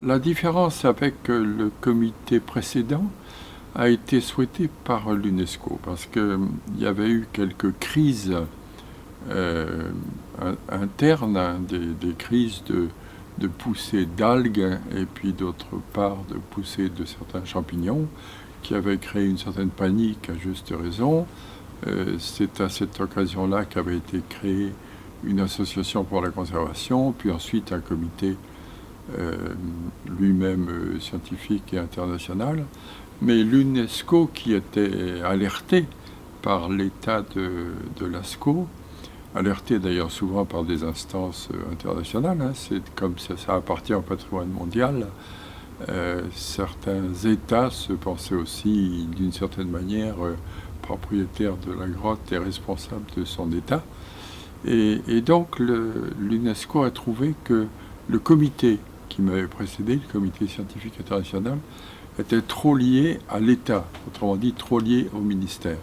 La différence avec le comité précédent a été souhaitée par l'UNESCO parce qu'il y avait eu quelques crises internes, des crises de poussée d'algues et puis d'autre part de poussée de certains champignons qui avaient créé une certaine panique à juste raison. C'est à cette occasion-là qu'avait été créée une association pour la conservation, puis ensuite un comité lui-même scientifique et international, mais l'UNESCO qui était alerté par l'état de l'ASCO, alerté d'ailleurs souvent par des instances internationales, hein, c'est comme ça appartient au patrimoine mondial, certains États se pensaient aussi d'une certaine manière propriétaires de la grotte et responsables de son état. Et donc l'UNESCO a trouvé que le comité qui m'avait précédé, le comité scientifique international, était trop lié à l'État, autrement dit trop lié au ministère.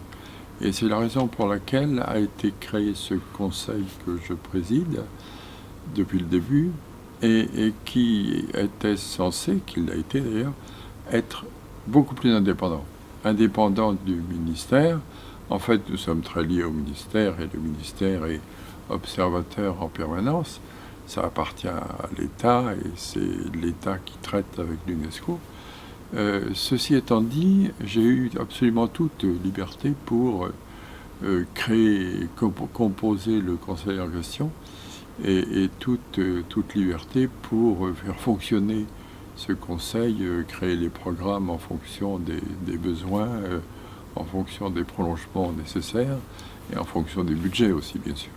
Et c'est la raison pour laquelle a été créé ce conseil que je préside depuis le début et qui était censé, qu'il a été d'ailleurs, être beaucoup plus indépendant. Indépendant du ministère. En fait, nous sommes très liés au ministère et le ministère est observateur en permanence. Ça appartient à l'État et c'est l'État qui traite avec l'UNESCO. Ceci étant dit, j'ai eu absolument toute liberté pour créer, composer le conseil en question et toute liberté pour faire fonctionner ce conseil, créer les programmes en fonction des besoins, en fonction des prolongements nécessaires et en fonction des budgets aussi, bien sûr.